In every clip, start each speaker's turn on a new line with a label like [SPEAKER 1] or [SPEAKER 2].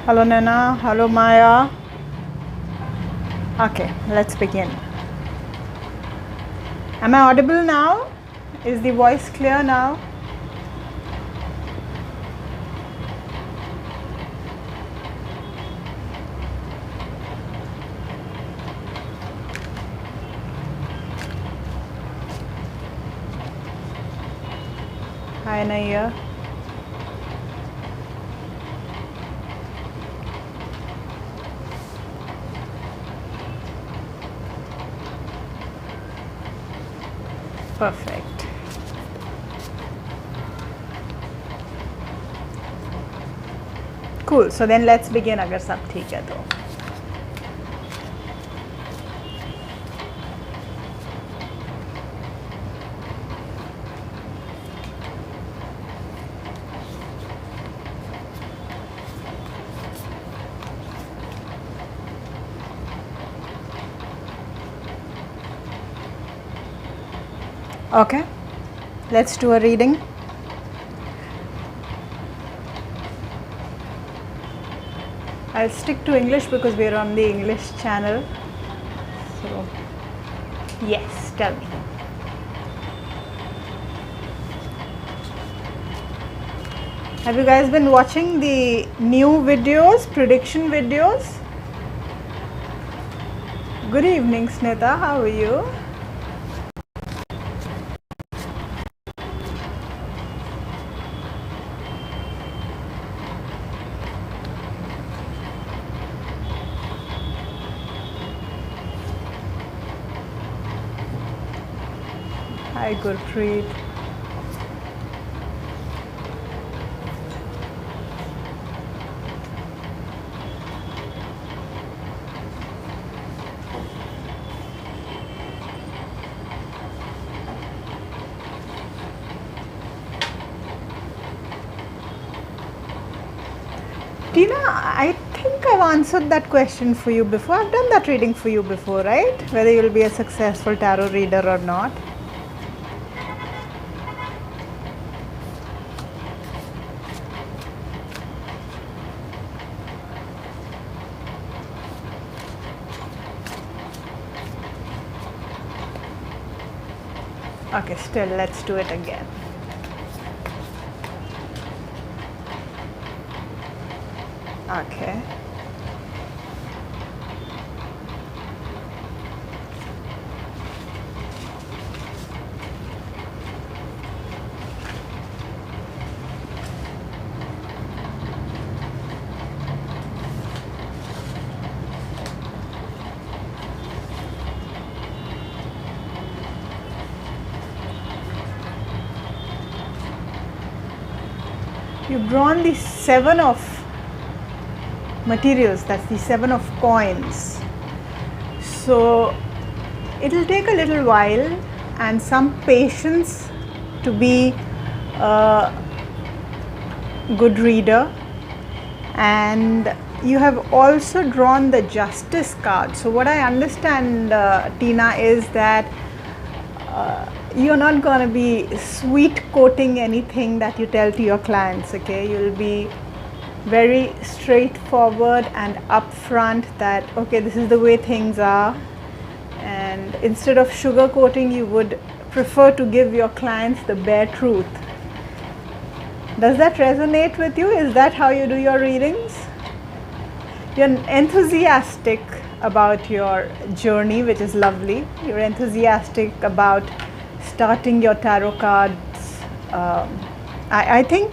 [SPEAKER 1] Hello Nana, hello Maya. Okay, let's begin. Am I audible now? Is the voice clear now? Hi Naya. Perfect. Cool. So then let's begin अगर सब ठीक है तो. Okay, let's do a reading. I'll stick to English because we're on the English channel. So, yes, tell me. Have you guys been watching the new videos, prediction videos? Good evening, Snita. How are you? Hi, Gurpreet. Tina, I think I've answered that question for you before. I've done that reading for you before, right? Whether you'll be a successful tarot reader or not. Okay, still, let's do it again. Okay. You've drawn the 7 of materials, that's the 7 of coins. So it'll take a little while and some patience to be a good reader. And you have also drawn the Justice card. So what I understand, Tina, is that you're not going to be sweet coating anything that you tell to your clients, okay? You'll be very straightforward and upfront that, okay, this is the way things are. And instead of sugarcoating, you would prefer to give your clients the bare truth. Does that resonate with you? Is that how you do your readings? You're enthusiastic about your journey, which is lovely. You're enthusiastic about starting your tarot cards. I think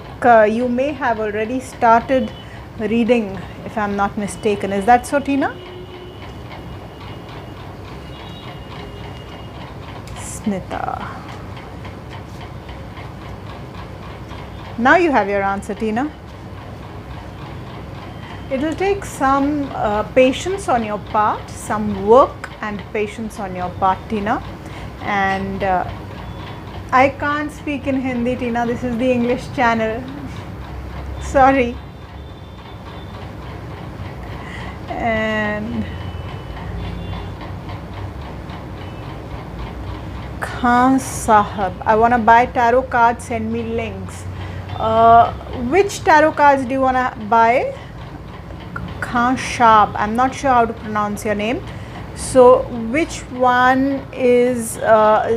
[SPEAKER 1] you may have already started reading, if I'm not mistaken. Is that so, Tina? Snita. Now you have your answer, Tina. It will take some patience on your part, some work and patience on your part, Tina. And I can't speak in Hindi, Tina. This is the English channel. Sorry. And Khan Sahab, I want to buy tarot cards, send me links. Which tarot cards do you want to buy? Sharp. I'm not sure how to pronounce your name. So which one is,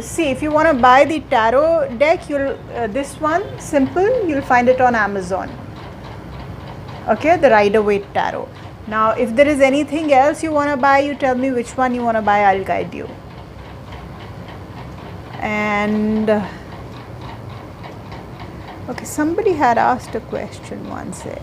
[SPEAKER 1] see, if you want to buy the tarot deck, you'll this one, simple, you'll find it on Amazon. Okay, the Rider-Waite Tarot. Now if there is anything else you want to buy, you tell me which one you want to buy, I'll guide you. And okay, somebody had asked a question, one sec.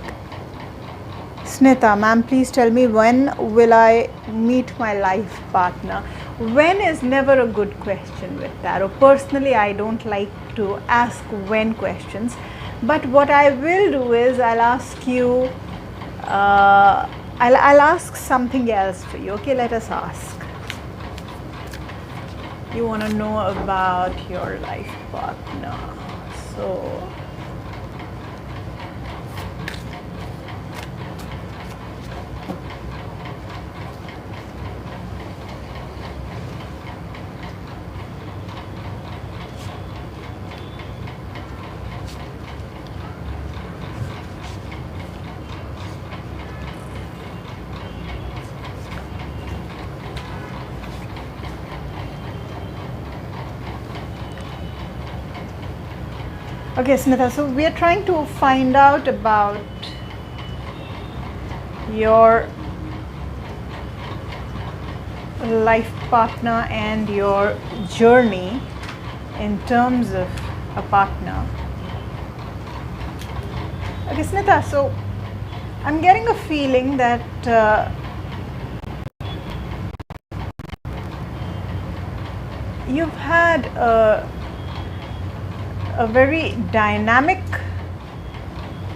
[SPEAKER 1] Snitha, ma'am, please tell me, when will I meet my life partner? When is never a good question with tarot. Personally, I don't like to ask when questions, but what I will do is I'll ask you, I'll ask something else for you. Okay, let us ask. You want to know about your life partner. So okay, Snitha, so we are trying to find out about your life partner and your journey in terms of a partner. Okay, Snitha, so I'm getting a feeling that you've had a very dynamic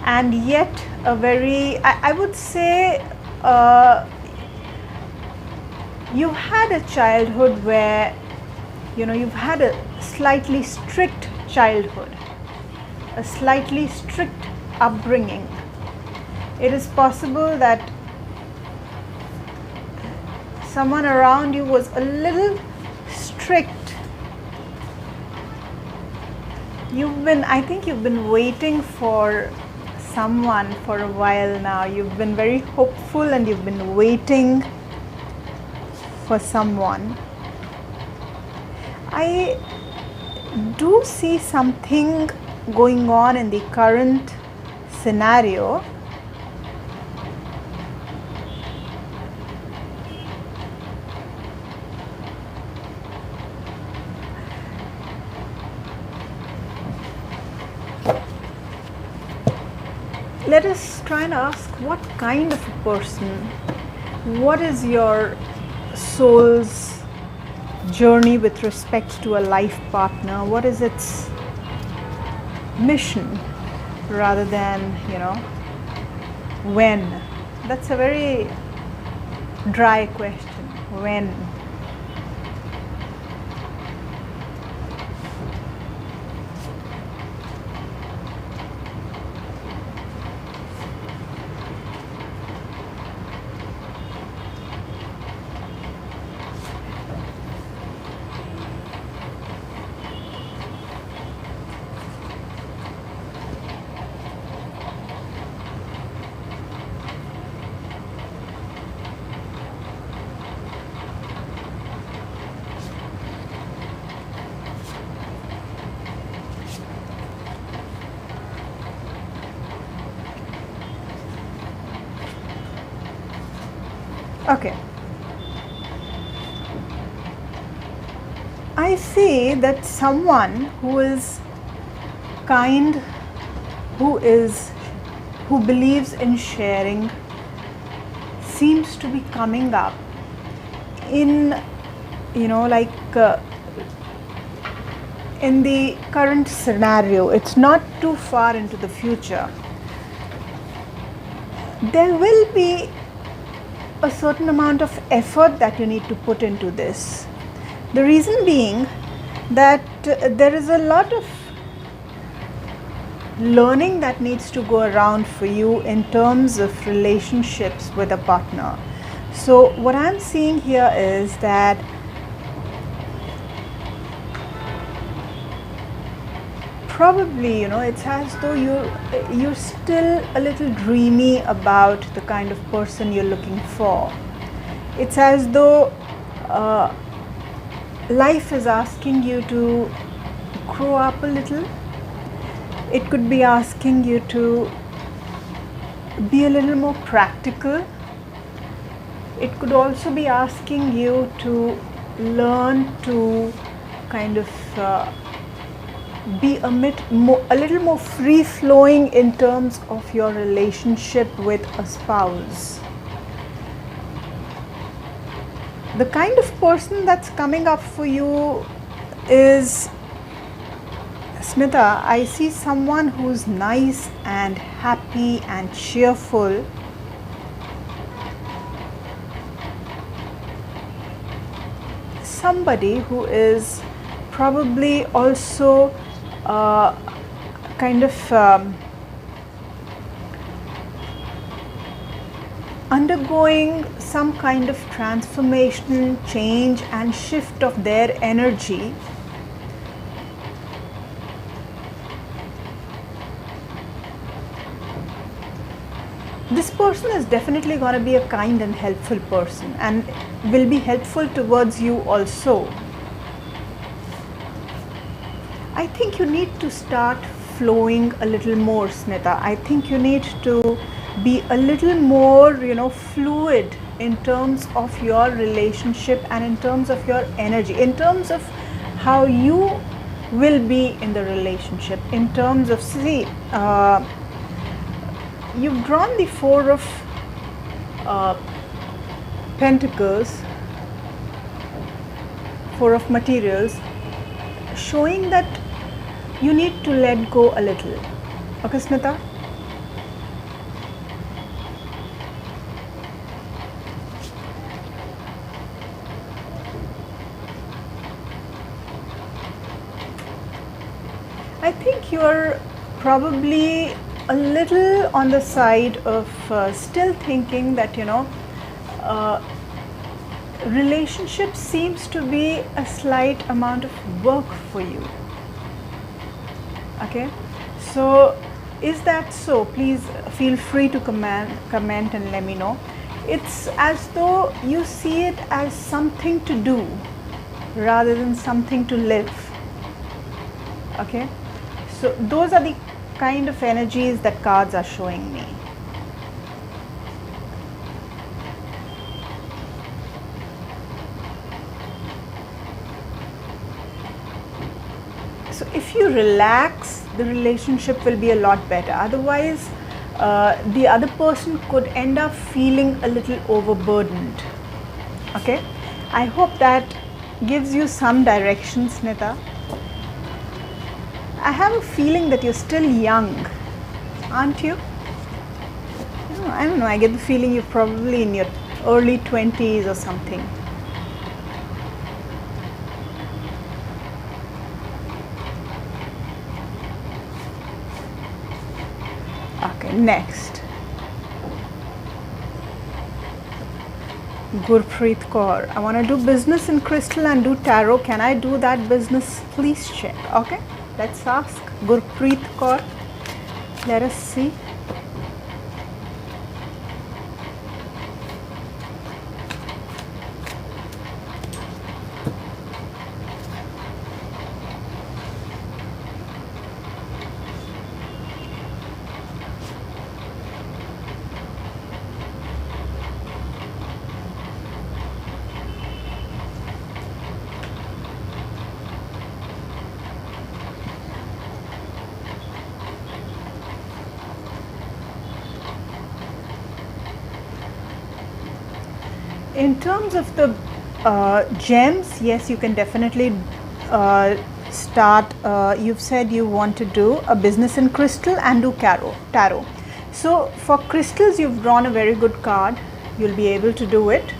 [SPEAKER 1] and yet a very, I would say, you've had a childhood where, you know, you've had a slightly strict childhood, a slightly strict upbringing. It is possible that someone around you was a little strict. I think you've been waiting for someone for a while now. You've been very hopeful and you've been waiting for someone. I do see something going on in the current scenario. Let us try and ask, what kind of a person, what is your soul's journey with respect to a life partner? What is its mission, rather than, you know, when? That's a very dry question. When? Okay. I see that someone who is kind, who believes in sharing, seems to be coming up in, you know, like in the current scenario. It's not too far into the future. There will be a certain amount of effort that you need to put into this. The reason being that there is a lot of learning that needs to go around for you in terms of relationships with a partner. So what I'm seeing here is that probably, it's as though you're still a little dreamy about the kind of person you're looking for. It's as though life is asking you to grow up a little. It could be asking you to be a little more practical. It could also be asking you to learn to kind of be a little more free flowing in terms of your relationship with a spouse. The kind of person that's coming up for you is, Smita, I see someone who's nice and happy and cheerful. Somebody who is probably also kind of undergoing some kind of transformation, change and shift of their energy. This person is definitely going to be a kind and helpful person and will be helpful towards you also. I think you need to start flowing a little more, Smita. I think you need to be a little more, fluid in terms of your relationship and in terms of your energy, in terms of how you will be in the relationship, in terms of, you've drawn the Four of Pentacles, Four of Materials, showing that you need to let go a little. Okay, Smita? I think you're probably a little on the side of still thinking that, relationship seems to be a slight amount of work for you. Okay, so is that so? Please feel free to comment and let me know. It's as though you see it as something to do rather than something to live. Okay, so those are the kind of energies that cards are showing me. So if you relax, the relationship will be a lot better. Otherwise, the other person could end up feeling a little overburdened. Okay, I hope that gives you some direction, Smita. I have a feeling that you're still young, aren't you? I don't know, I get the feeling you're probably in your early 20s or something. Okay, next. Gurpreet Kaur. I want to do business in crystal and do tarot. Can I do that business? Please check. Okay, let's ask Gurpreet Kaur. Let us see. In terms of the gems, yes, you can definitely start. You've said you want to do a business in crystal and do tarot. So for crystals, you've drawn a very good card. You'll be able to do it,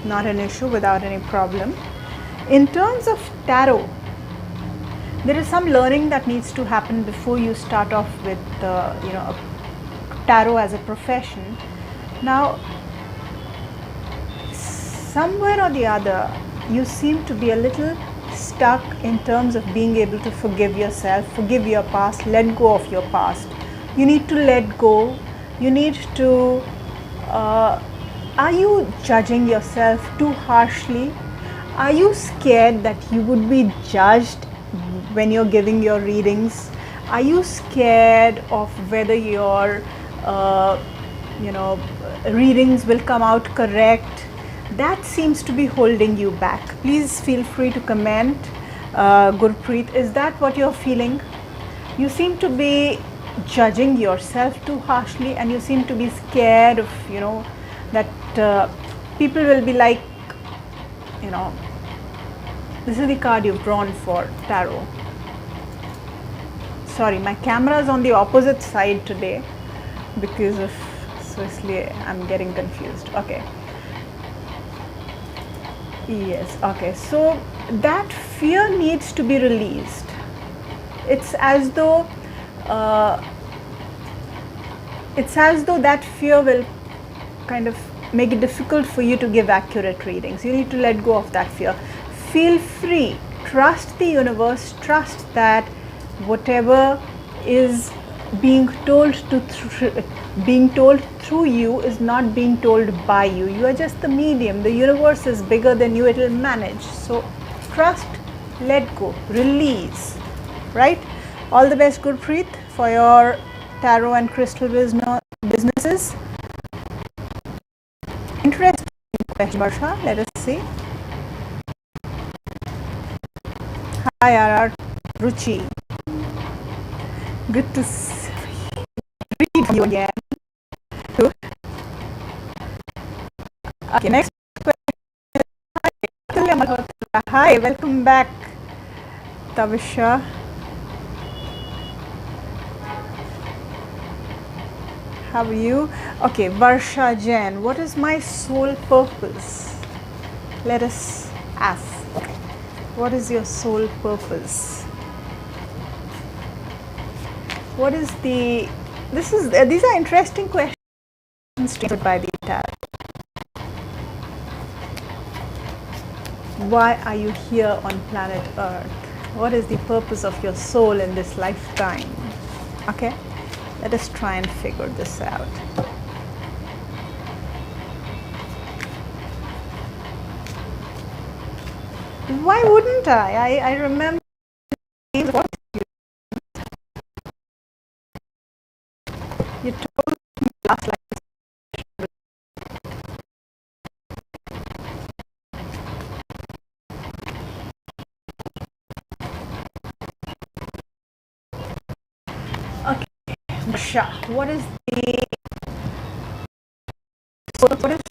[SPEAKER 1] not an issue, without any problem. In terms of tarot, there is some learning that needs to happen before you start off with tarot as a profession. Now, somewhere or the other, you seem to be a little stuck in terms of being able to forgive yourself, forgive your past, let go of your past. You need to let go. You need to, are you judging yourself too harshly? Are you scared that you would be judged when you're giving your readings? Are you scared of whether your readings will come out correct? That seems to be holding you back. Please feel free to comment. Gurpreet, is that what you're feeling? You seem to be judging yourself too harshly, and you seem to be scared of, that people will be like, this is the card you've drawn for tarot. Sorry, my camera is on the opposite side today because of, seriously, I'm getting confused. Okay. Yes, okay. So that fear needs to be released. It's as though that fear will kind of make it difficult for you to give accurate readings. You need to let go of that fear. Feel free. Trust the universe. Trust that whatever is being told through you is not being told by you. You are just the medium. The universe is bigger than you. It will manage. So trust, let go, release. Right? All the best, Gurpreet, for your tarot and crystal businesses. Interesting question, Barsha. Let us see. Hi, RR. Ruchi. Good to read from you again. Good. Okay, next question. Hi, welcome back, Tavisha. How are you? Okay, Varsha Jain, what is my soul purpose? Let us ask. What is your soul purpose? What is the, these are interesting questions stated by the tarot. Why are you here on planet Earth? What is the purpose of your soul in this lifetime? Okay, let us try and figure this out. Why wouldn't I? I remember what you told me last life. Okay, Basha, what is the, what is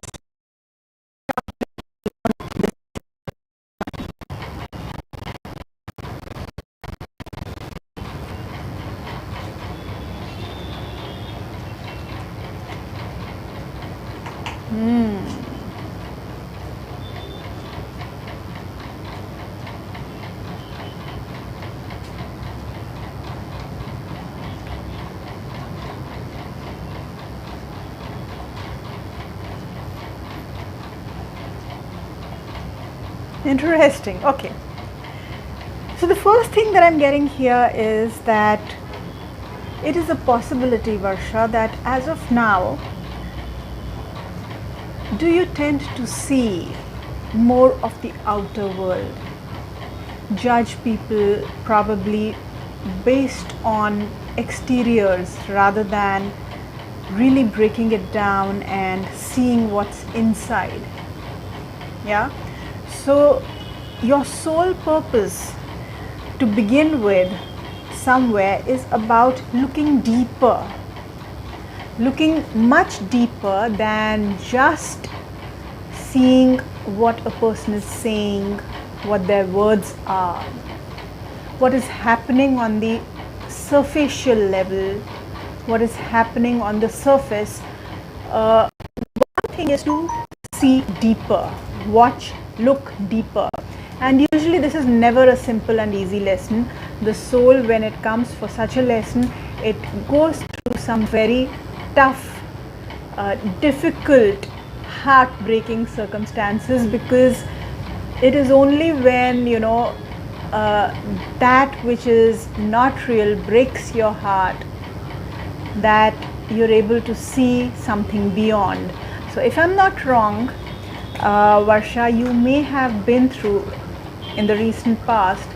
[SPEAKER 1] interesting. Okay. So the first thing that I'm getting here is that it is a possibility, Varsha, that as of now, do you tend to see more of the outer world? Judge people probably based on exteriors rather than really breaking it down and seeing what's inside. Yeah? So your soul purpose to begin with somewhere is about looking deeper, looking much deeper than just seeing what a person is saying, what their words are, what is happening on the superficial level, what is happening on the surface. One thing is to see deeper, watch, look deeper. And usually this is never a simple and easy lesson. The soul, when it comes for such a lesson, it goes through some very tough, difficult, heartbreaking circumstances, because it is only when that which is not real breaks your heart, that you're able to see something beyond. So if I'm not wrong, Varsha, you may have been through in the recent past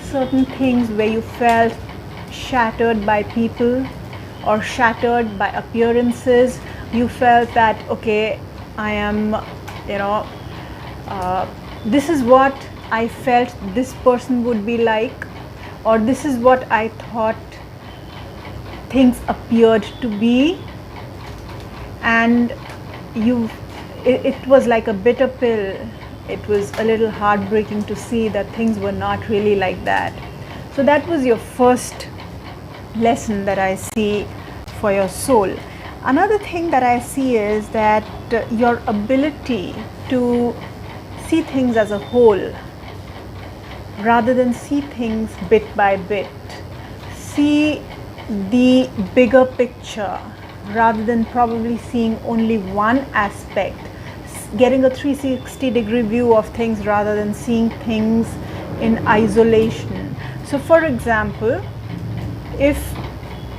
[SPEAKER 1] certain things where you felt shattered by people or shattered by appearances. You felt that, okay, I am, this is what I felt this person would be like, or this is what I thought things appeared to be, and it was like a bitter pill. It was a little heartbreaking to see that things were not really like that. So that was your first lesson that I see for your soul. Another thing that I see is that your ability to see things as a whole rather than see things bit by bit, see the bigger picture rather than probably seeing only one aspect, getting a 360-degree view of things rather than seeing things in isolation. So for example, if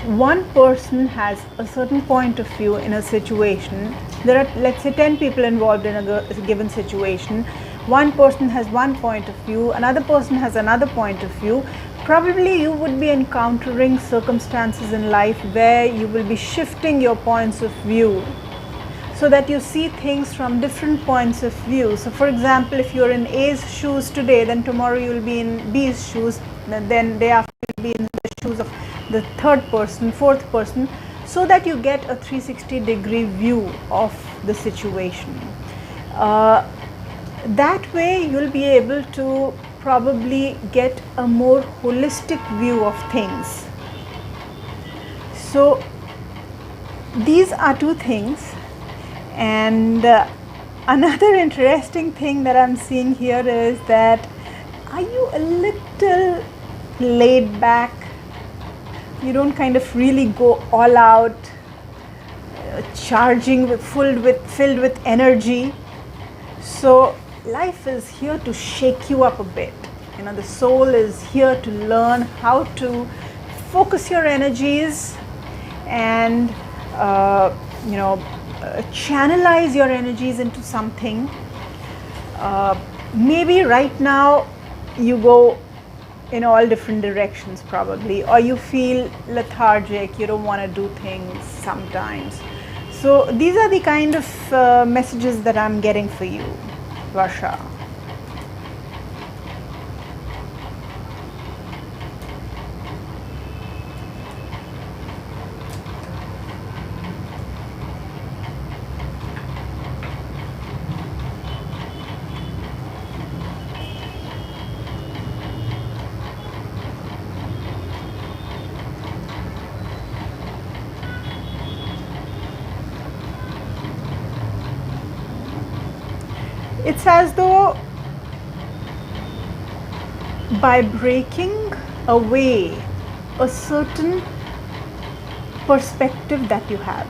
[SPEAKER 1] one person has a certain point of view in a situation, there are, let's say, 10 people involved in a given situation. One person has one point of view, another person has another point of view. Probably you would be encountering circumstances in life where you will be shifting your points of view so that you see things from different points of view. So for example, if you're in A's shoes today, then tomorrow you'll be in B's shoes, then day after you'll be in the shoes of the third person, fourth person, so that you get a 360-degree view of the situation. That way you'll be able to probably get a more holistic view of things. So these are two things. And another interesting thing that I'm seeing here is that, are you a little laid back? You don't kind of really go all out, charging filled with energy. So life is here to shake you up a bit. The soul is here to learn how to focus your energies and channelize your energies into something. Maybe right now you go in all different directions probably, or you feel lethargic, you don't want to do things sometimes. So these are the kind of messages that I'm getting for you, Varsha. It's as though by breaking away a certain perspective that you have,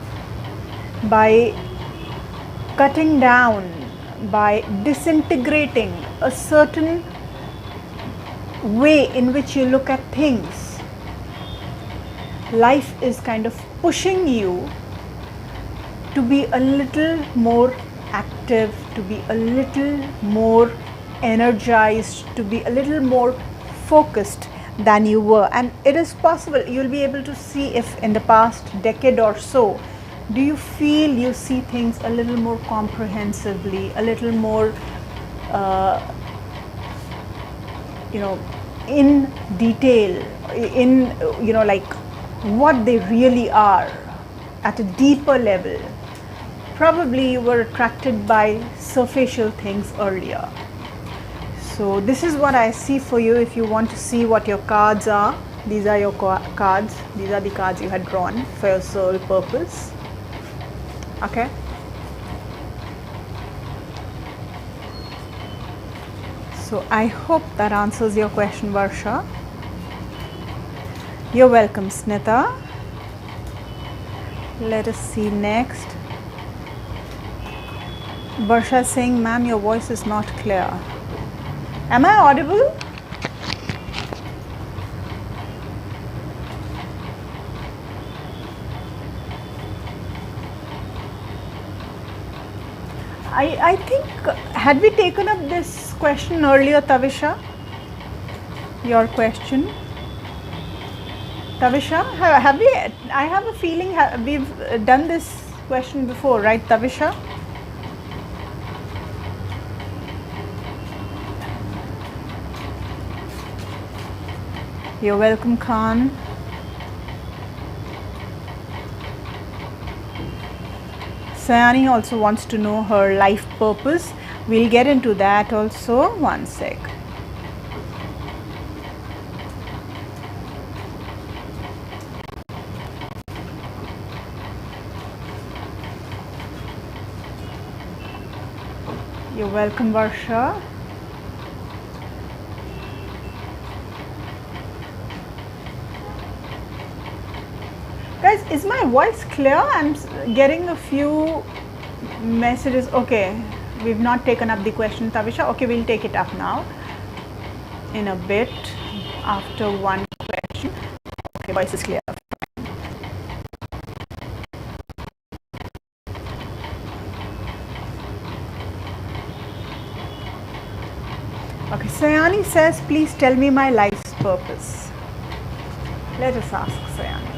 [SPEAKER 1] by cutting down, by disintegrating a certain way in which you look at things, life is kind of pushing you to be a little more active, to be a little more energized, to be a little more focused than you were. And it is possible you'll be able to see if in the past decade or so, do you feel you see things a little more comprehensively, a little more in detail, in like what they really are at a deeper level. Probably you were attracted by superficial things earlier. So this is what I see for you. If you want to see what your cards are, these are your cards. These are the cards you had drawn for your soul purpose. Okay. So I hope that answers your question, Varsha. You're welcome, Snita. Let us see next. Varsha is saying, ma'am, your voice is not clear. Am I audible? I think, had we taken up this question earlier, Tavisha? Your question? Tavisha, have we, I have a feeling we've done this question before, right, Tavisha? You're welcome, Khan. Sayani also wants to know her life purpose. We'll get into that also. One sec. You're welcome, Varsha. Guys, is my voice clear? I'm getting a few messages. Okay, we've not taken up the question, Tavisha. Okay, we'll take it up now in a bit after one question. Okay, voice is clear. Okay, Sayani says, please tell me my life's purpose. Let us ask Sayani.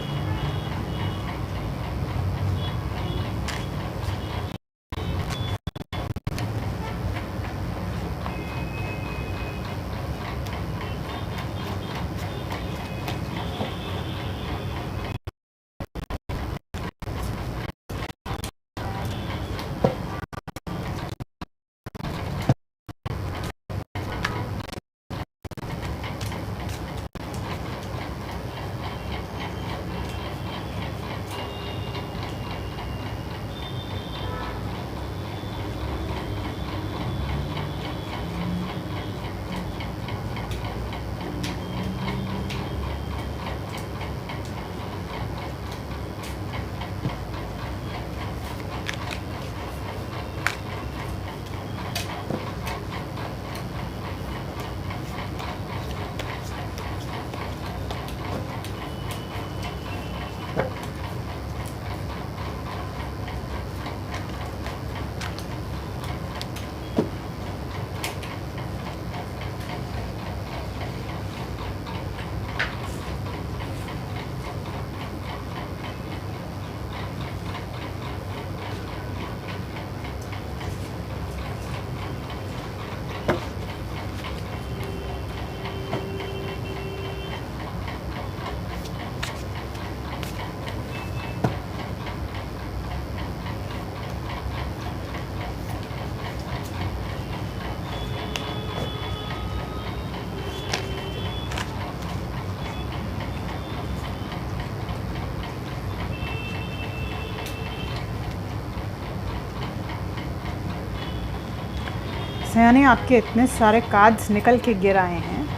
[SPEAKER 1] सयानी, आपके इतने सारे cards निकल के गिर आए हैं.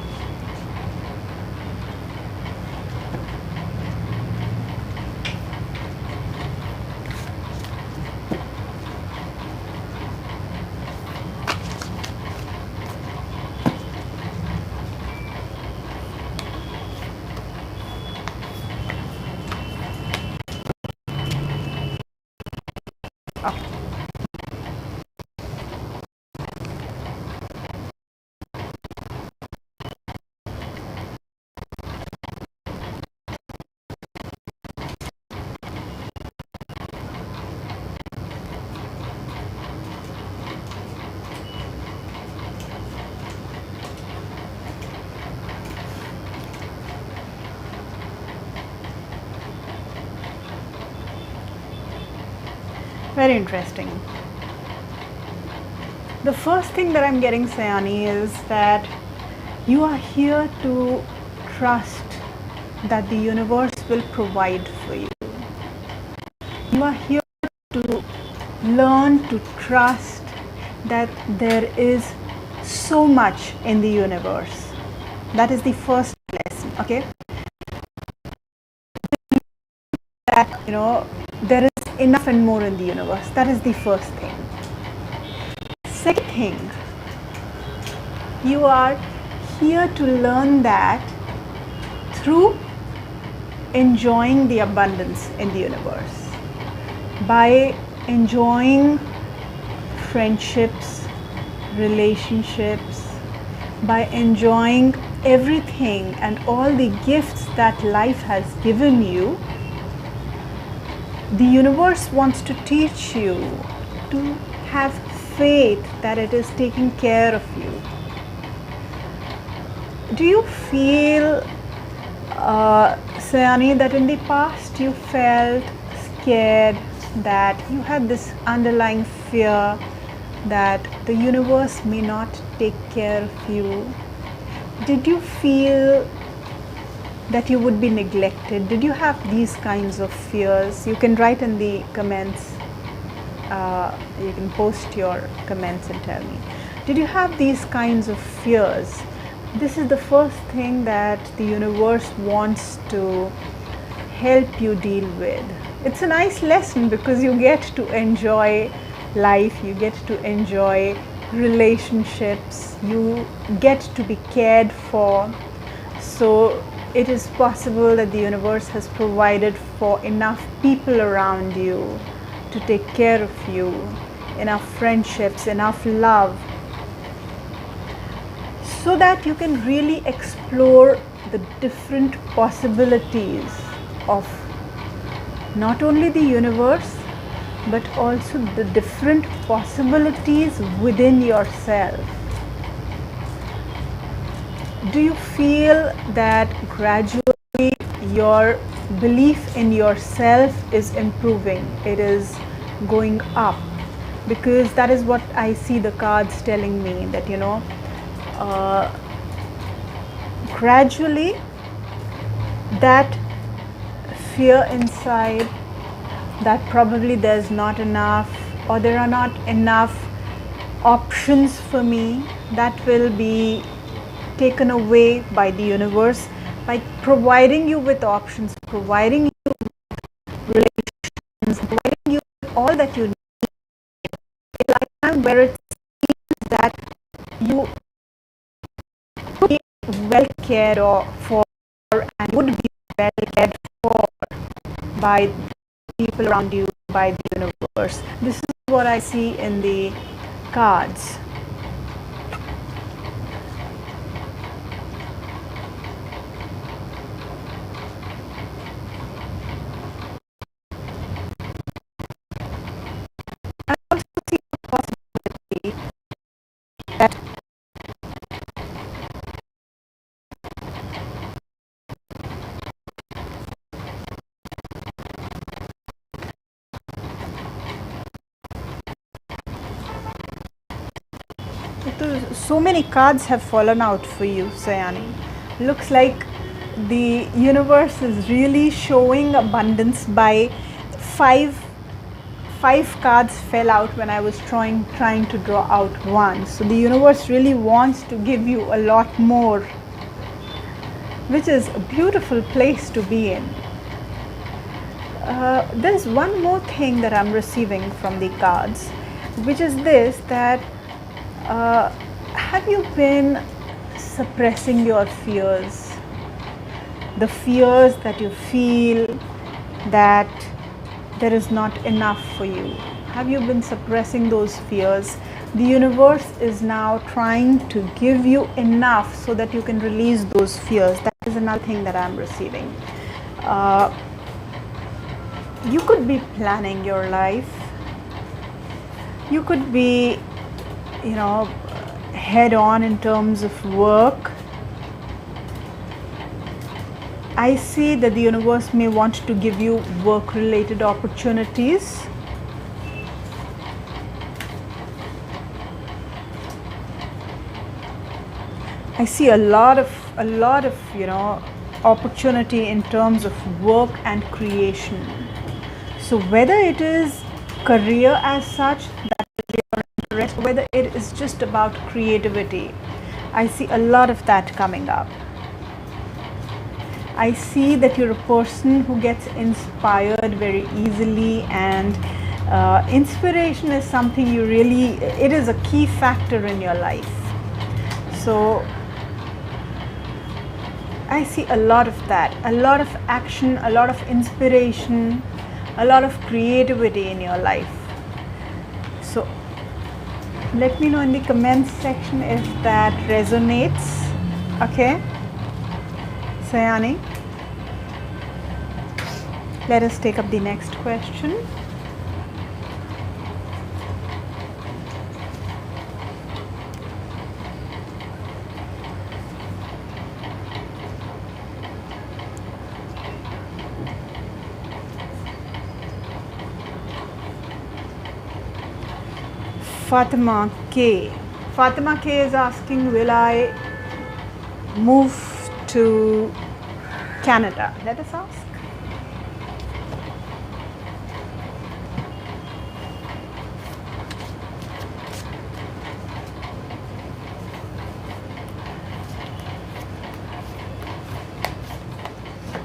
[SPEAKER 1] Very interesting. The first thing that I'm getting, Sayani, is that you are here to trust that the universe will provide for you. You are here to learn to trust that there is so much in the universe. That is the first lesson, okay? That, you know, there is enough and more in the universe. That is the first thing. Second thing, you are here to learn that through enjoying the abundance in the universe. By enjoying friendships, relationships, by enjoying everything and all the gifts that life has given you, the universe wants to teach you to have faith that it is taking care of you. Do you feel, Sayani, that in the past you felt scared, that you had this underlying fear that the universe may not take care of you? Did you feel that you would be neglected? Did you have these kinds of fears? You can write in the comments, you can post your comments and tell me. Did you have these kinds of fears? This is the first thing that the universe wants to help you deal with. It's a nice lesson because you get to enjoy life, you get to enjoy relationships, you get to be cared for. So it is possible that the universe has provided for enough people around you to take care of you, enough friendships, enough love, so that you can really explore the different possibilities of not only the universe, but also the different possibilities within yourself. Do you feel that gradually your belief in yourself is improving? It is going up, because that is what I see the cards telling me, that gradually that fear inside, that probably there's not enough, or there are not enough options for me, that will be taken away by the universe by providing you with options, providing you with relations, providing you with all that you need. A lifetime where it seems that you would be well cared for and would be well cared for by people around you, by the universe. This is what I see in the cards. I also see the possibility that so many cards have fallen out for you, Sayani. Looks like the universe is really showing abundance. By five cards fell out when I was trying to draw out one. So the universe really wants to give you a lot more, which is a beautiful place to be in. There's one more thing that I'm receiving from the cards, which is this, that have you been suppressing your fears? The fears that you feel that there is not enough for you. Have you been suppressing those fears? The universe is now trying to give you enough so that you can release those fears. That is another thing that I'm receiving. You could be planning your life. You could be, head on in terms of work. I see that the universe may want to give you work-related opportunities. I see a lot of opportunity in terms of work and creation. So whether it is career as such, that is your interest, whether it is just about creativity, I see a lot of that coming up. I see that you're a person who gets inspired very easily, and inspiration is something it is a key factor in your life. So I see a lot of that, a lot of action, a lot of inspiration, a lot of creativity in your life. So Let me know in the comments section if that resonates. Okay, Sayani, let us take up the next question. Fatima K. Fatima K is asking, will I move to Canada? Let us ask.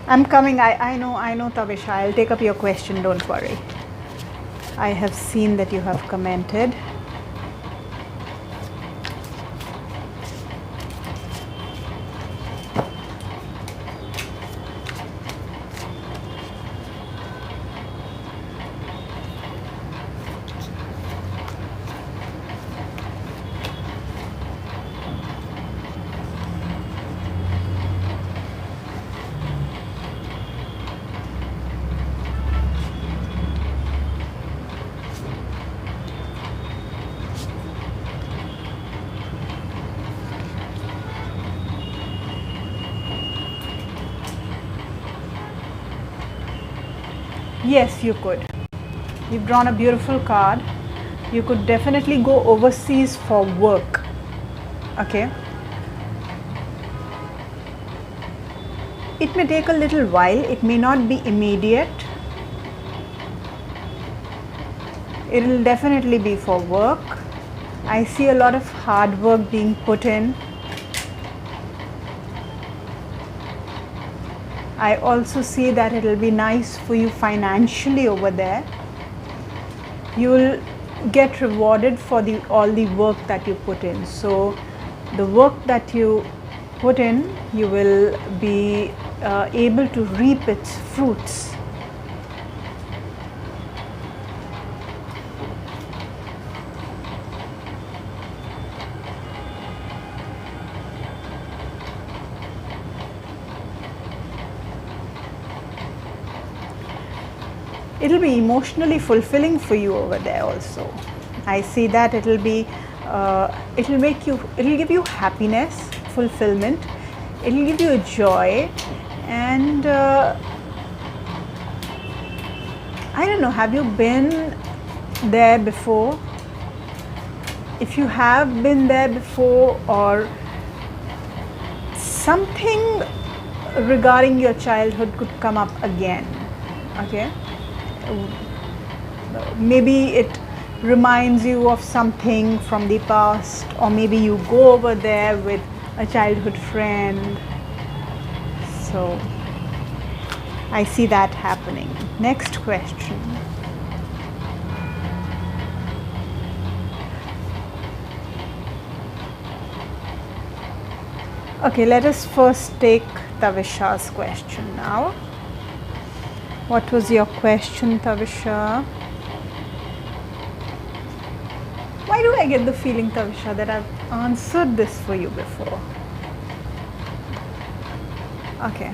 [SPEAKER 1] I'm coming. I know, Tavisha. I'll take up your question. Don't worry. I have seen that you have commented. Yes, you could. You've drawn a beautiful card. You could definitely go overseas for work. Okay. It may take a little while. It may not be immediate. It will definitely be for work. I see a lot of hard work being put in. I also see that it will be nice for you financially over there. You will get rewarded for all the work that you put in. So the work that you put in, you will be able to reap its fruits. It will be emotionally fulfilling for you over there also. I see that it will be, it will give you happiness, fulfillment. It will give you a joy, and I don't know, have you been there before? If you have been there before, or something regarding your childhood could come up again. Okay. Maybe it reminds you of something from the past, or maybe you go over there with a childhood friend. So I see that happening. Next question. Okay, let us first take Tavisha's question now. What was your question, Tavisha? Why do I get the feeling, Tavisha, that I've answered this for you before? Okay.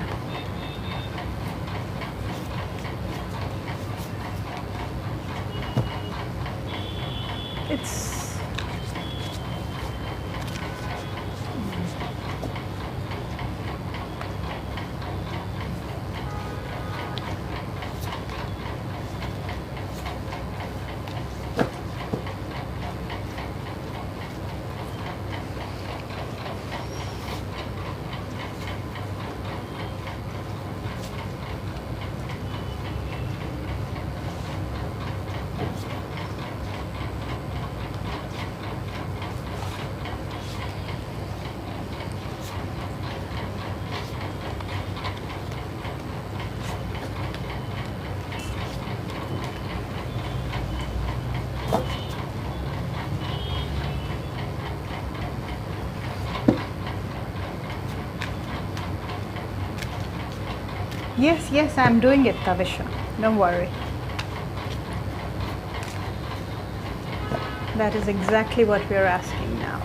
[SPEAKER 1] Yes, I'm doing it, Tavisha. Don't worry. That is exactly what we are asking now.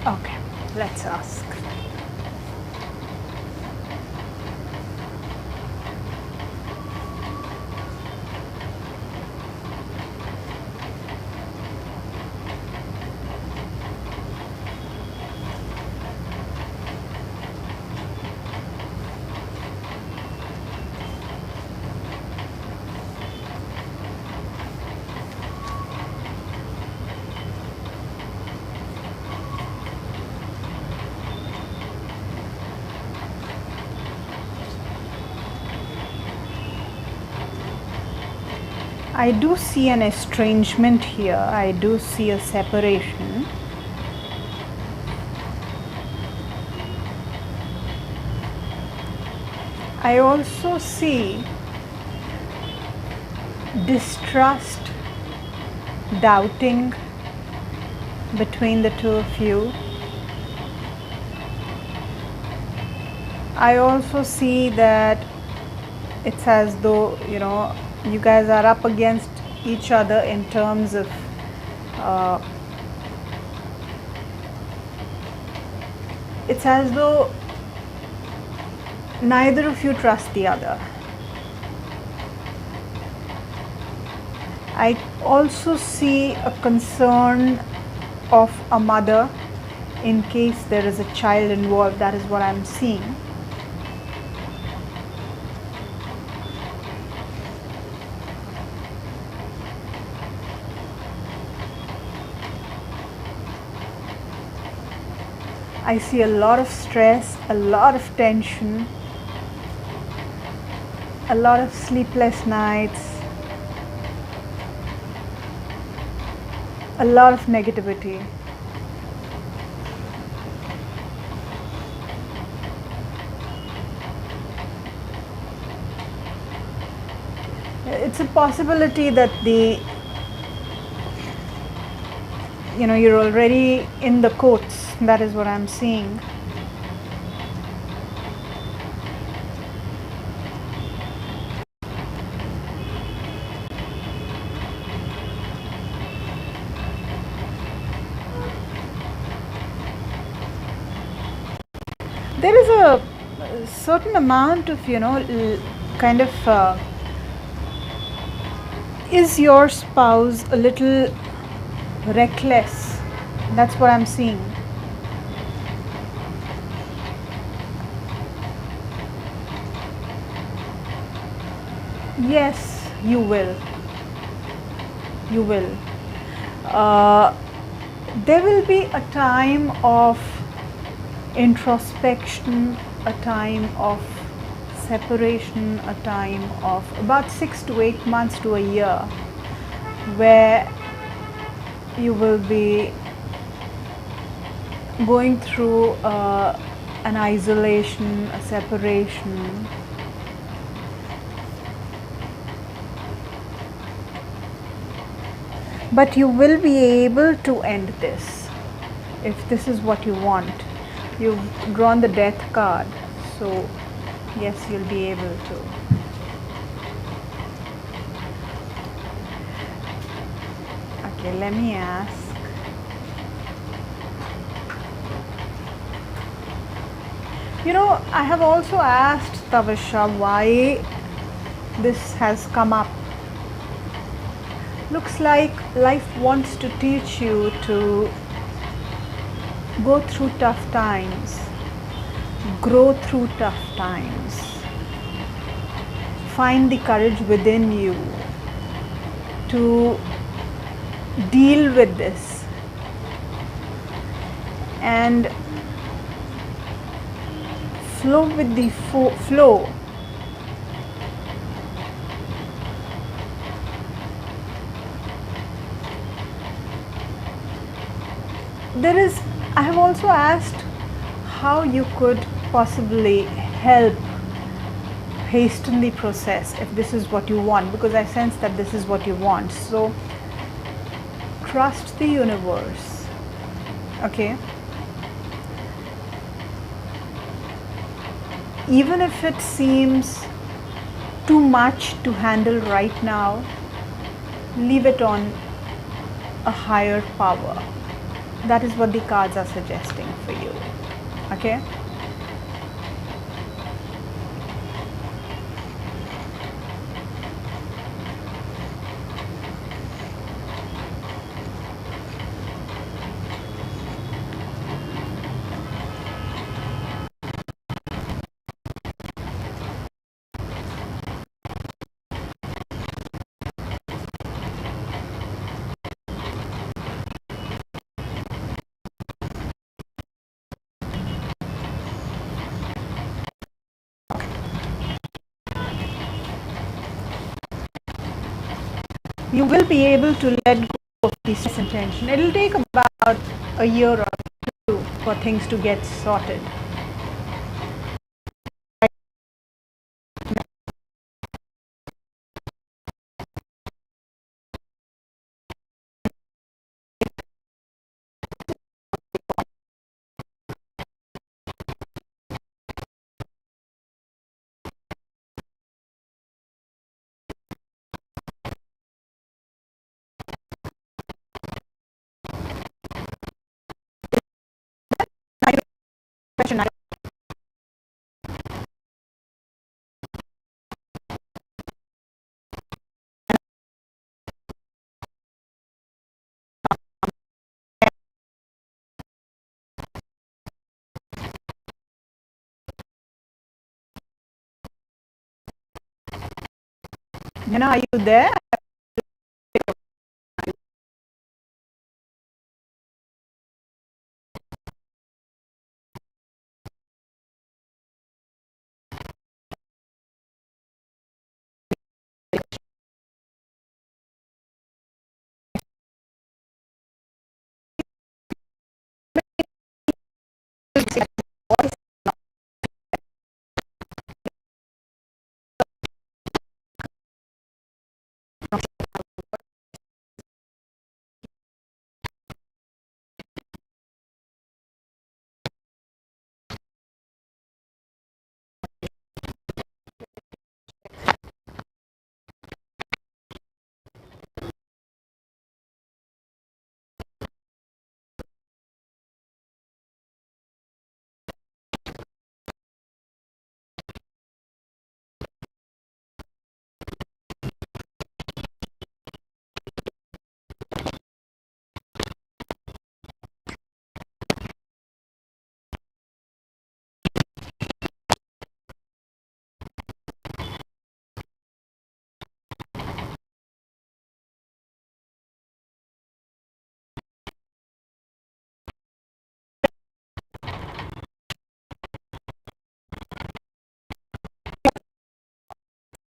[SPEAKER 1] Okay, let's ask. I do see an estrangement here. I do see a separation. I also see distrust, doubting between the two of you. I also see that it's as though, you guys are up against each other in terms of it's as though neither of you trust the other. I also see a concern of a mother in case there is a child involved. That is what I'm seeing. I see a lot of stress, a lot of tension, a lot of sleepless nights, a lot of negativity. It's a possibility that you're already in the courts. That is what I'm seeing. There is a certain amount of, kind of, is your spouse a little reckless? That's what I'm seeing. Yes, you will. You will. There will be a time of introspection, a time of separation, a time of about 6 to 8 months to a year, where you will be going through an isolation, a separation. But you will be able to end this if this is what you want. You've drawn the death card, so yes, you'll be able to. Okay, let me ask. I have also asked Tavasha why this has come up. Looks like life wants to teach you to go through tough times, grow through tough times, find the courage within you to deal with this and flow with the flow. I have also asked how you could possibly help hasten the process if this is what you want, because I sense that this is what you want. So trust the universe, okay? Even if it seems too much to handle right now, leave it on a higher power. That is what the cards are suggesting for you, okay? You will be able to let go of this intention. It will take about a year or two for things to get sorted. Question. Jana, are you there?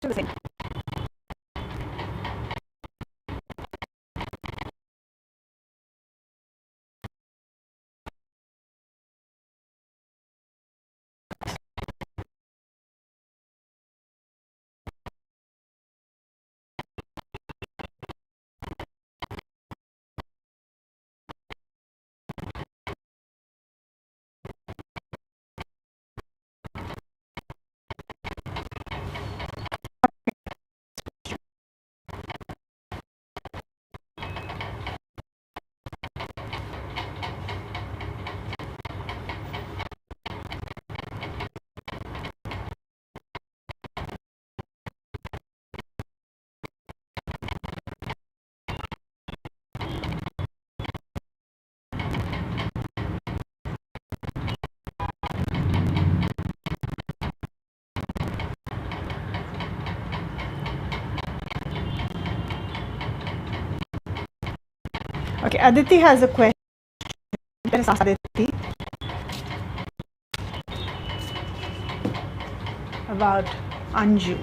[SPEAKER 1] Still the same. Okay, Aditi has a question. Let us ask Aditi about Anju.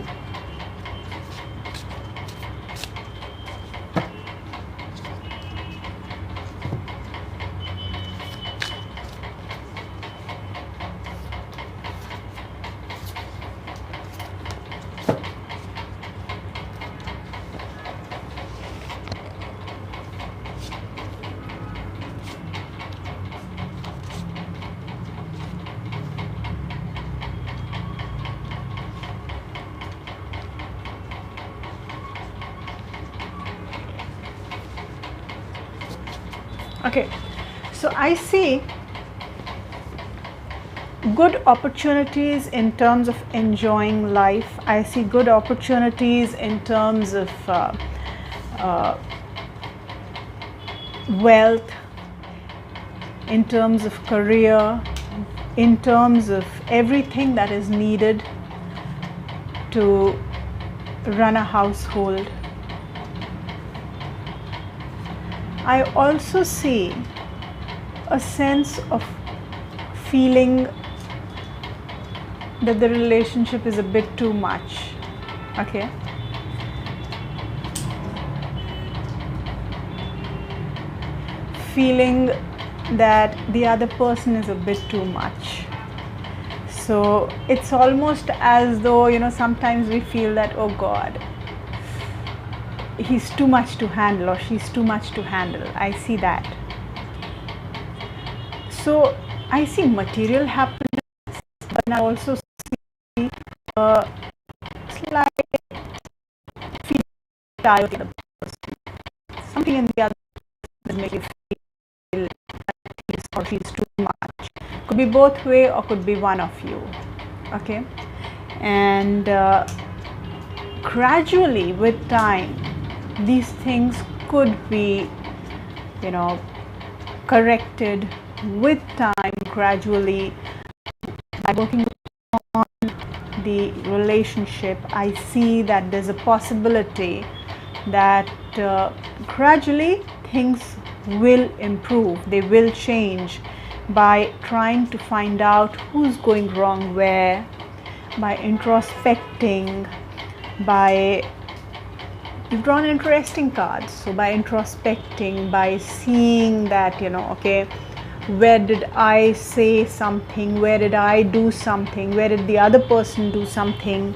[SPEAKER 1] Okay, so I see good opportunities in terms of enjoying life. I see good opportunities in terms of wealth, in terms of career, in terms of everything that is needed to run a household. I also see a sense of feeling that the relationship is a bit too much. Okay. Feeling that the other person is a bit too much. So it's almost as though, sometimes we feel that, oh God, he's too much to handle or she's too much to handle. I see that. So I see material happiness, but I also see a slight feeling tired of the person. Something in the other person makes you feel that he's or she's too much. Could be both way or could be one of you. Okay, and gradually with time, these things could be, corrected with time, gradually, by working on the relationship. I see that there's a possibility that gradually things will improve, they will change by trying to find out who's going wrong where, by introspecting, by you've drawn interesting cards. So by introspecting, by seeing that, okay, where did I say something, where did I do something, where did the other person do something,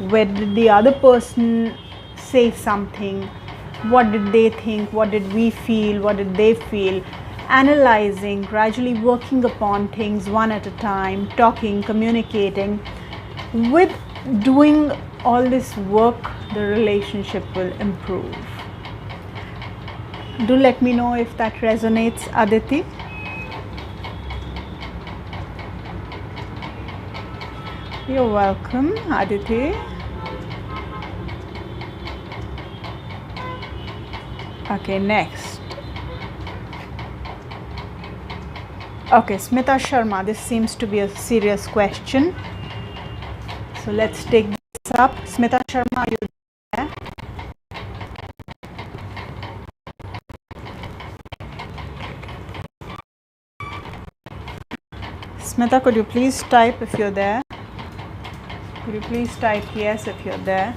[SPEAKER 1] where did the other person say something, what did they think, what did we feel, what did they feel, analyzing, gradually working upon things one at a time, talking, communicating. With doing all this work, the relationship will improve. Do let me know if that resonates, Aditi. You're welcome, Aditi. Okay, next. Okay, Smita Sharma, this seems to be a serious question. So let's take this up. Smita Sharma, are you there? Smita, could you please type if you're there? Could you please type yes if you're there?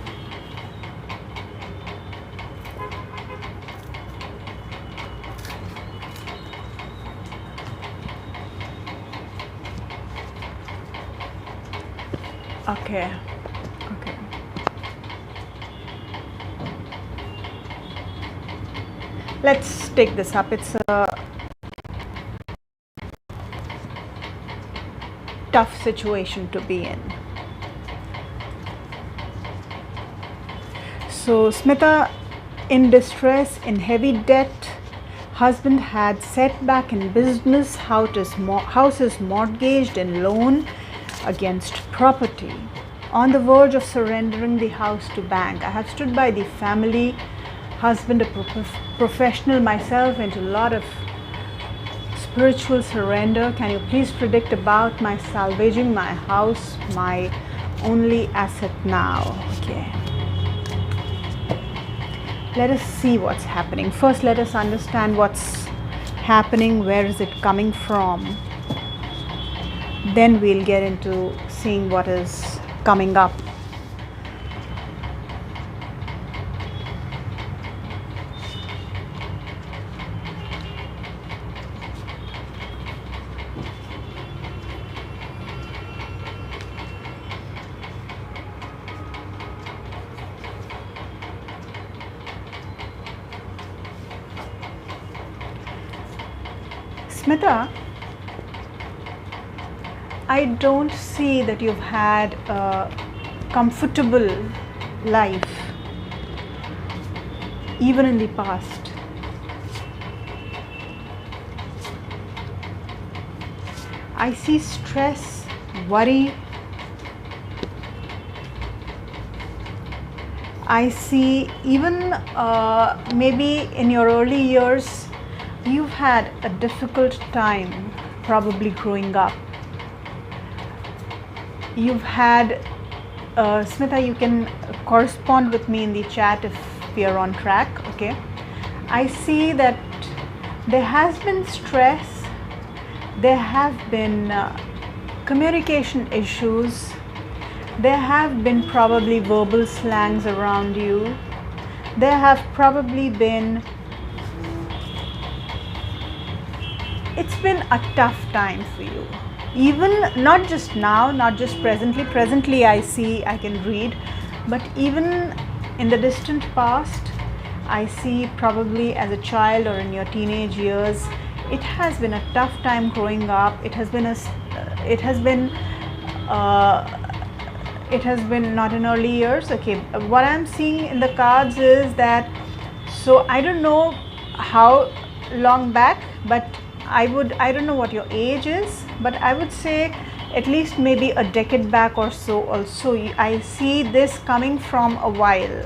[SPEAKER 1] Okay. Okay. Let's take this up. It's a tough situation to be in. So Smita, in distress, in heavy debt, husband had setback in business, house is mortgaged and loan against property, on the verge of surrendering the house to bank. I have stood by the family, husband a professional, myself into a lot of spiritual surrender. Can you please predict about my salvaging my house, my only asset now? Okay. let us see what's happening. First, let us understand what's happening, where is it coming from. Then we'll get into seeing what is coming up. Smita, I don't see that you've had a comfortable life even in the past. I see stress, worry. I see even maybe in your early years you've had a difficult time probably growing up. You've had, Smita, you can correspond with me in the chat if we are on track, okay? I see that there has been stress, there have been communication issues, there have been probably verbal slangs around you, there have probably been, it's been a tough time for you. Even not just now, not just presently I see, I can read, but even in the distant past, I see probably as a child or in your teenage years, it has been a tough time growing up. It has been not in early years. Okay, what I'm seeing in the cards is that, so I don't know how long back, but I don't know what your age is, but I would say at least maybe a decade back or so also. I see this coming from a while.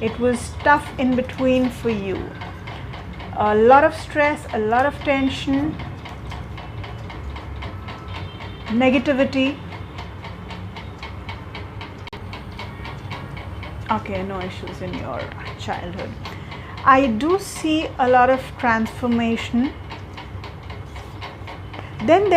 [SPEAKER 1] It was tough in between for you. A lot of stress, a lot of tension, negativity. Okay, no issues in your childhood. I do see a lot of transformation. Then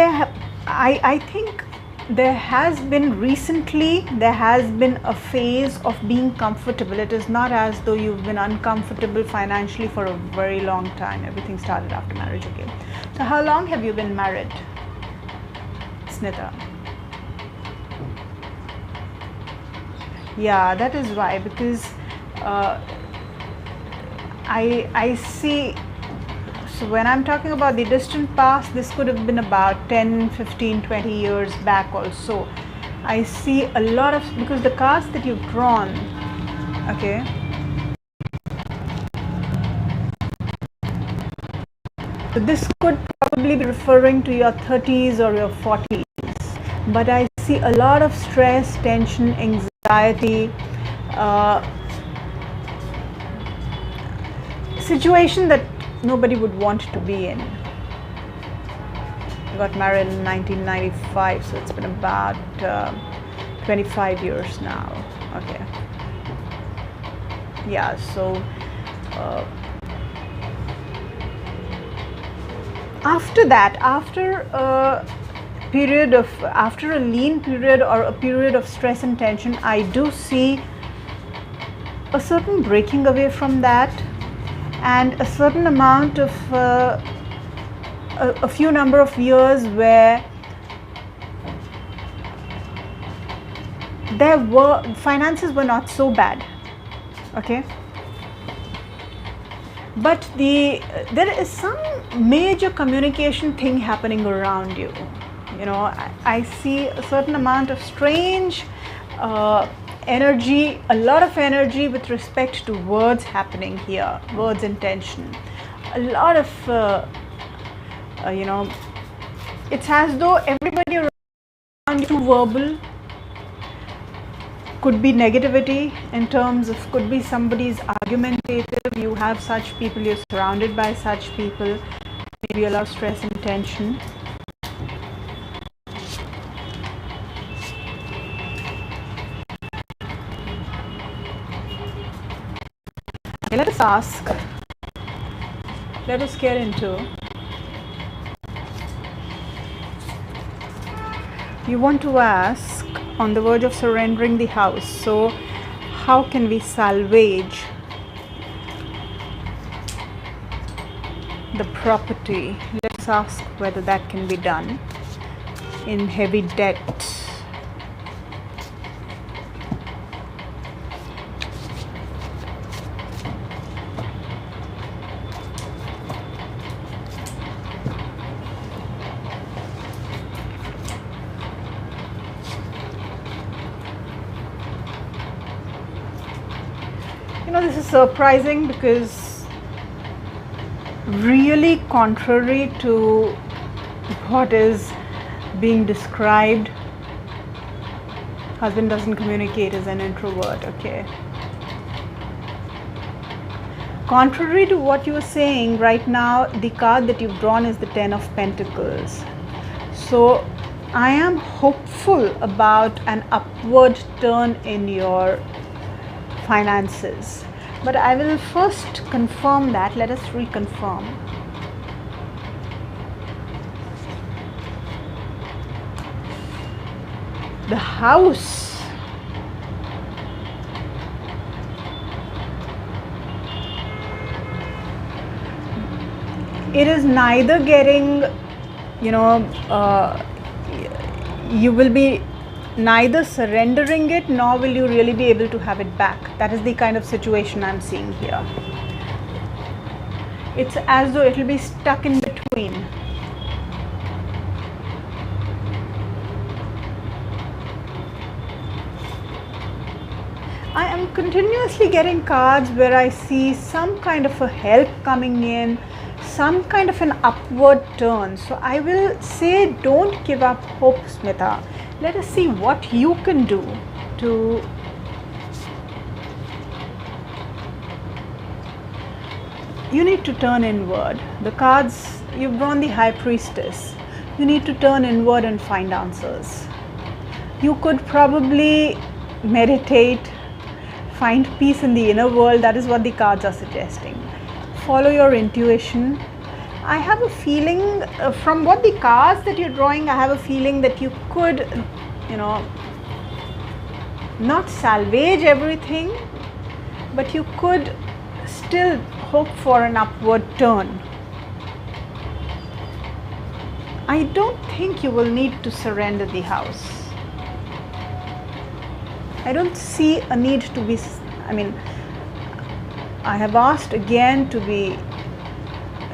[SPEAKER 1] I think there has been recently, there has been a phase of being comfortable. It is not as though you've been uncomfortable financially for a very long time. Everything started after marriage, okay? So how long have you been married, Snita? Yeah, that is why, because I see. So when I'm talking about the distant past, this could have been about 10, 15, 20 years back also. I see a lot of, because the cards that you've drawn, okay, so this could probably be referring to your 30s or your 40s. But I see a lot of stress, tension, anxiety, situation that nobody would want to be in. I got married in 1995, so it's been about 25 years now. Okay. Yeah, so after that, after a lean period or a period of stress and tension, I do see a certain breaking away from that, and a certain amount of a few number of years where finances were not so bad, okay, but there is some major communication thing happening around you. You know, I see a certain amount of strange energy, a lot of energy with respect to words happening here, words intention. A lot of, you know, it's as though everybody around you too verbal. Could be negativity in terms of, could be somebody's argumentative. You have such people, you're surrounded by such people, maybe a lot of stress and tension. let us ask, let us get into, you want to ask, on the verge of surrendering the house, so how can we salvage the property? Let's ask whether that can be done in heavy debt. You know, this is surprising because really contrary to what is being described, husband doesn't communicate, is an introvert, okay. Contrary to what you were saying right now, the card that you've drawn is the Ten of Pentacles. So I am hopeful about an upward turn in your finances, but I will first confirm that. Let us reconfirm. The house, it is neither getting, you know, you will be neither surrendering it, nor will you really be able to have it back. That is the kind of situation I'm seeing here. It's as though it will be stuck in between. I am continuously getting cards where I see some kind of a help coming in, some kind of an upward turn. So I will say, don't give up hope, Smita. Let us see what you can do to you need to turn inward. The cards, you've drawn the High Priestess. You need to turn inward and find answers. You could probably meditate, find peace in the inner world. That is what the cards are suggesting. Follow your intuition. I have a feeling from what the cards that you're drawing, I have a feeling that you could, you know, not salvage everything, but you could still hope for an upward turn. I don't think you will need to surrender the house. I don't see a need to be, I mean, I have asked again to be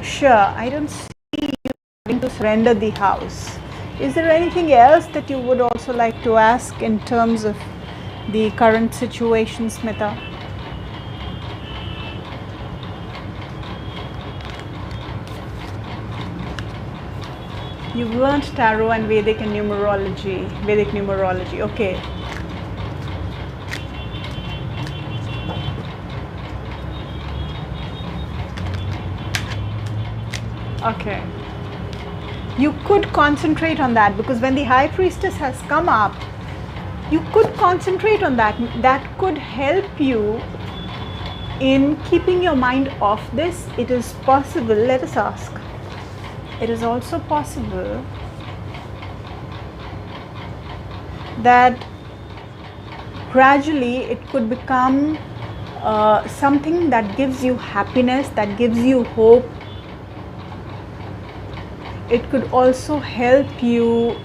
[SPEAKER 1] sure. I don't see you having to surrender the house. Is there anything else that you would also like to ask in terms of the current situation, Smita? You've learned tarot and Vedic and numerology, Vedic numerology, okay. Okay. You could concentrate on that, because when the High Priestess has come up, you could concentrate on that. That could help you in keeping your mind off this. It is possible, let us ask. It is also possible that gradually it could become something that gives you happiness, that gives you hope. It could also help you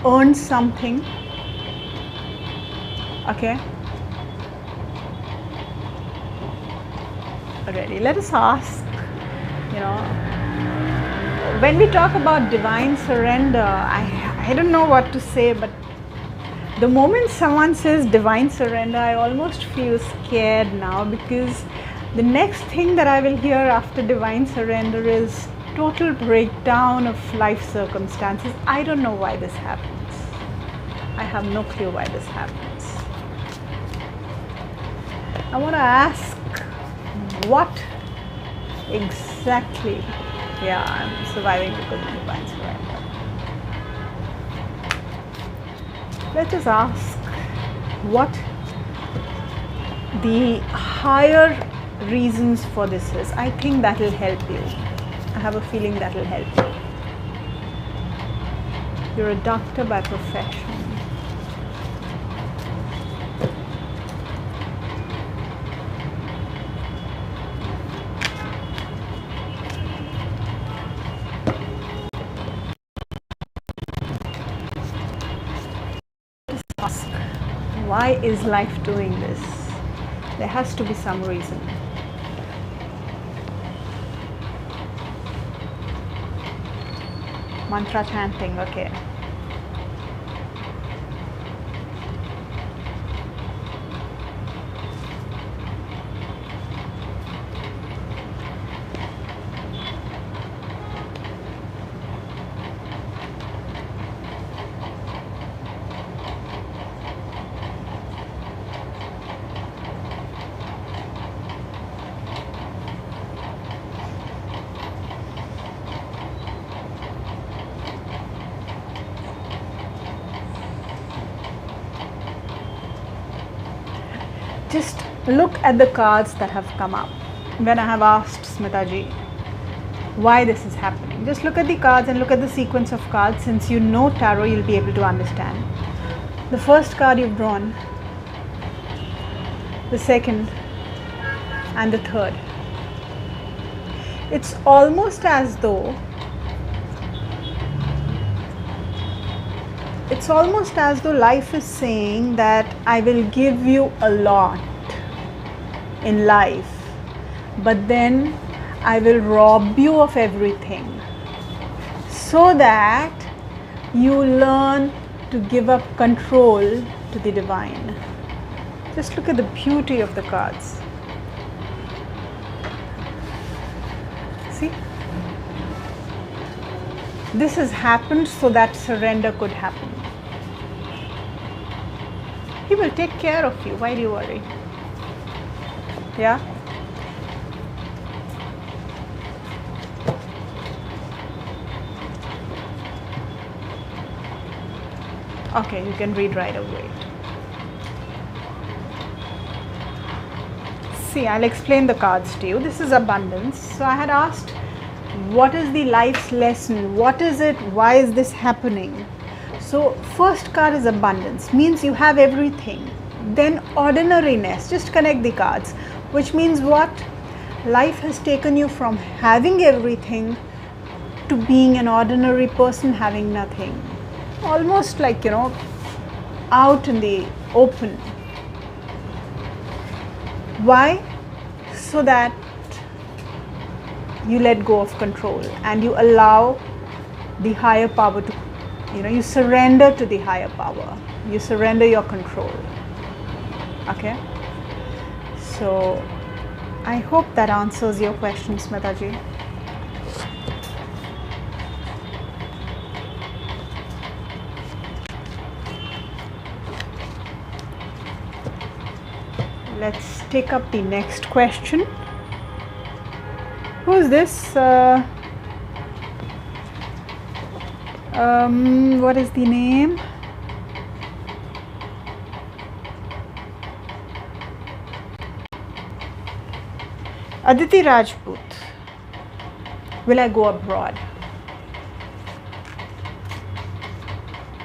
[SPEAKER 1] earn something. Okay. Already, let us ask, you know, when we talk about divine surrender, I don't know what to say, but the moment someone says divine surrender, I almost feel scared now, because the next thing that I will hear after divine surrender is total breakdown of life circumstances. I don't know why this happens. I have no clue why this happens. I want to ask, what exactly? Yeah, I'm surviving because of divine surrender. Let us ask what the higher reasons for this is. I think that will help you. I have a feeling that will help you. You're a doctor by profession. Ask, why is life doing this? There has to be some reason. Mantra chanting, okay. Just look at the cards that have come up. When I have asked Smitaji why this is happening, just look at the cards and look at the sequence of cards. Since you know tarot, you'll be able to understand. The first card you've drawn, the second, and the third. It's almost as though life is saying that I will give you a lot in life, but then I will rob you of everything so that you learn to give up control to the divine. Just look at the beauty of the cards. See? This has happened so that surrender could happen. He will take care of you. Why do you worry? Yeah? Okay, you can read right away. See, I'll explain the cards to you. This is abundance. So I had asked, what is the life's lesson? What is it? Why is this happening? So first card is abundance, means you have everything. Then ordinariness, just connect the cards, which means what? Life has taken you from having everything to being an ordinary person having nothing. Almost like, out in the open. Why? So that you let go of control and you allow the higher power to, you surrender to the higher power. You surrender your control. Okay? So, I hope that answers your question, Smitaji. Let's take up the next question. Who is this? What is the name? Aditi Rajput. Will I go abroad?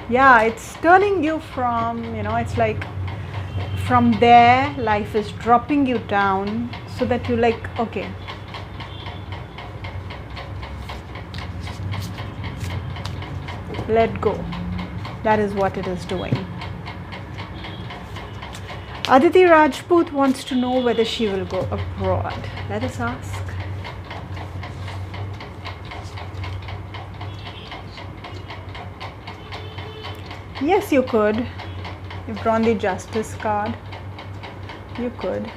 [SPEAKER 1] Yeah, it's turning you from, it's like from there, life is dropping you down so that you're like, okay. Let go. That is what it is doing. Aditi Rajput wants to know whether she will go abroad. Let us ask. Yes, you could. You've drawn the Justice card. You could.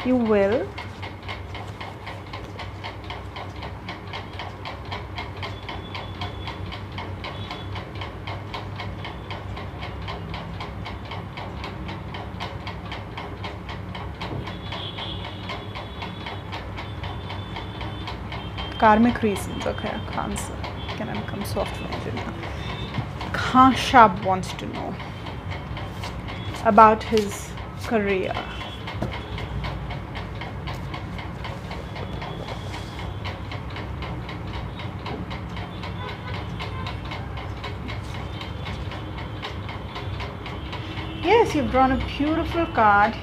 [SPEAKER 1] You will. Karmic reasons. Okay, Khansa. Can I become software engineer? Khan Shab wants to know about his career. Yes, you've drawn a beautiful card.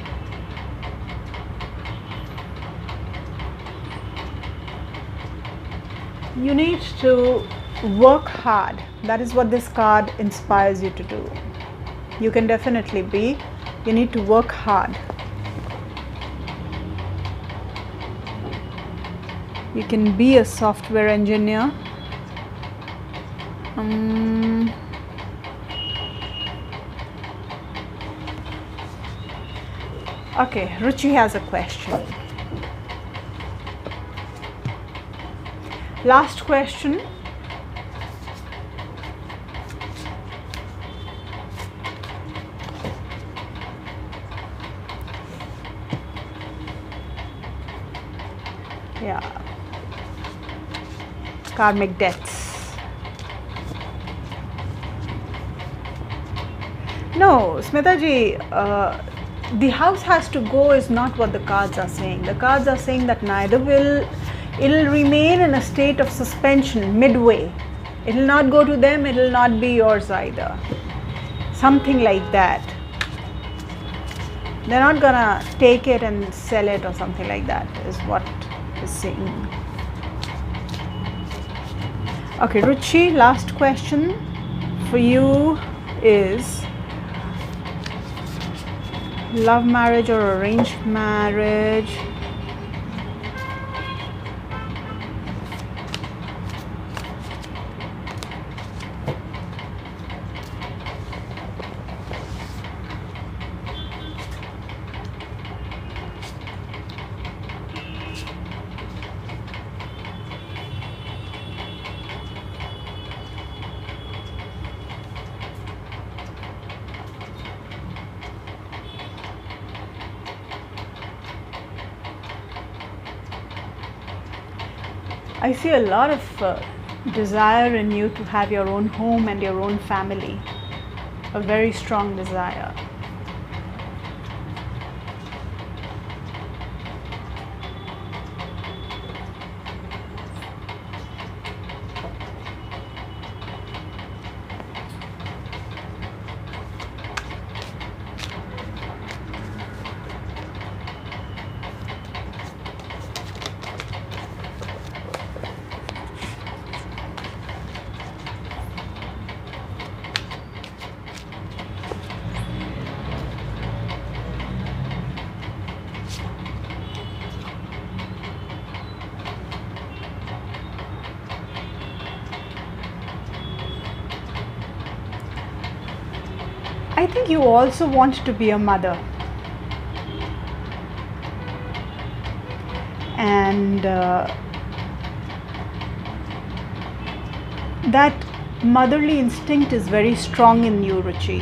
[SPEAKER 1] You need to work hard. That is what this card inspires you to do. You can definitely be. You need to work hard. You can be a software engineer. Okay, Ruchi has a question. Last question. Yeah. Karmic debts. No, Smita ji, the house has to go is not what the cards are saying. The cards are saying that neither will, it'll remain in a state of suspension midway. It'll not go to them, it'll not be yours either. Something like that. They're not gonna take it and sell it or something like that, is what is saying. Okay, Ruchi, last question for you is love marriage or arranged marriage? I see a lot of desire in you to have your own home and your own family. A very strong desire. I think you also want to be a mother, and that motherly instinct is very strong in you, Ruchi.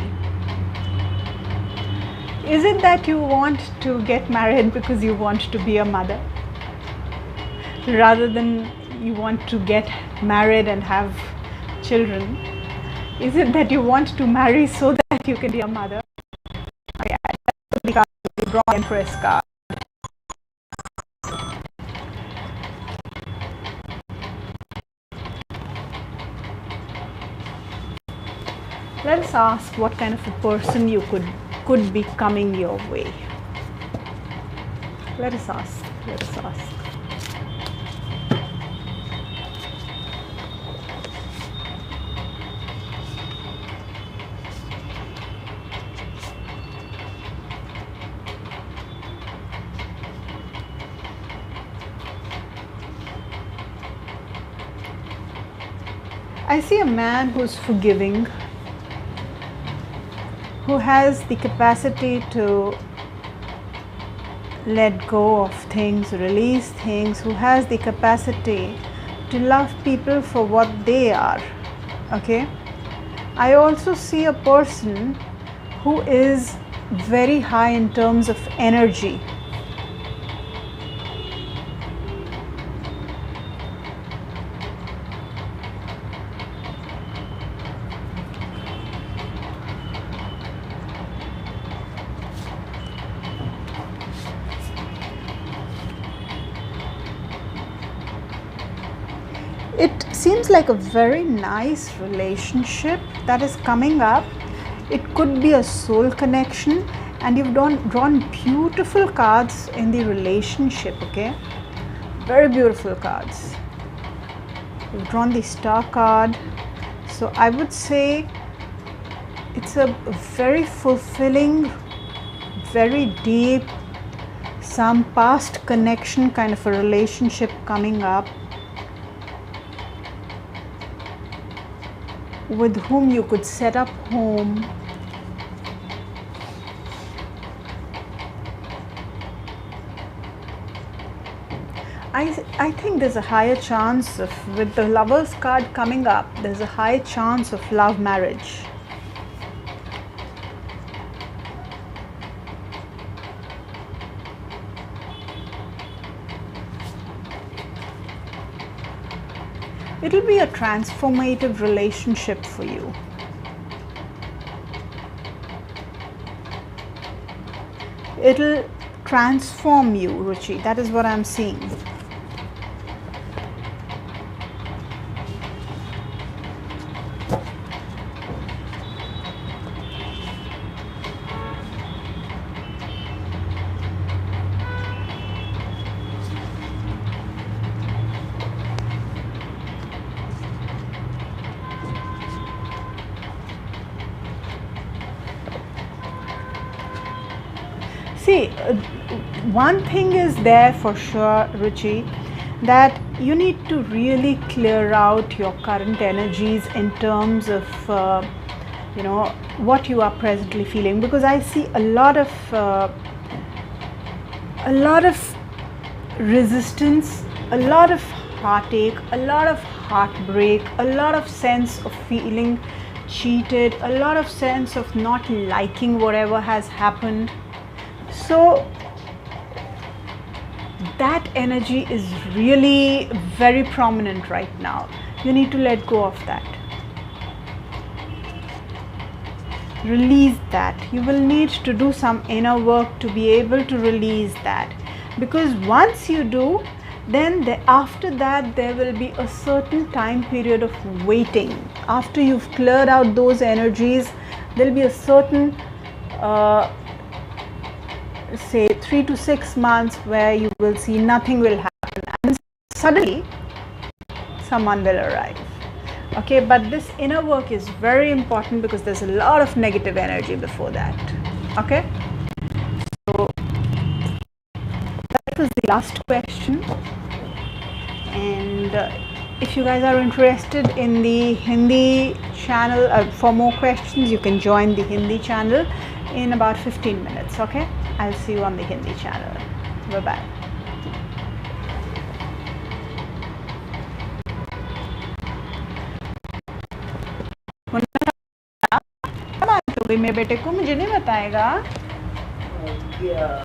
[SPEAKER 1] Is it that you want to get married because you want to be a mother, rather than you want to get married and have children? Is it that you want to marry so that you can be a mother? Okay, the card, the draw Empress card. Let's ask what kind of a person you could be coming your way. Let us ask. Let us ask. I see a man who's forgiving, who has the capacity to let go of things, release things, who has the capacity to love people for what they are. Okay? I also see a person who is very high in terms of energy. seems like a very nice relationship that is coming up. It could be a soul connection, and you've drawn beautiful cards in the relationship, okay? Very beautiful cards. You've drawn the Star card. So I would say it's a very fulfilling, very deep, some past connection kind of a relationship coming up, with whom you could set up home. I think there's a higher chance of, with the Lovers card coming up, there's a high chance of love marriage. It'll be a transformative relationship for you. It'll transform you, Ruchi. That is what I'm seeing. See, one thing is there for sure, Ruchi, that you need to really clear out your current energies in terms of, what you are presently feeling, because I see a lot of resistance, a lot of heartache, a lot of heartbreak, a lot of sense of feeling cheated, a lot of sense of not liking whatever has happened. So that energy is really very prominent right now. You need to let go of that. Release that. You will need to do some inner work to be able to release that, because once you do, then after that there will be a certain time period of waiting. After you've cleared out those energies, there will be a certain say 3 to 6 months where you will see nothing will happen, and suddenly someone will arrive. Okay, but this inner work is very important because there's a lot of negative energy before that. Okay, so that was the last question. And if you guys are interested in the Hindi channel, for more questions, you can join the Hindi channel in about 15 minutes. Okay, I'll see you on the Hindi channel. Bye bye. मेरे बेटे को मुझे नहीं बताएगा।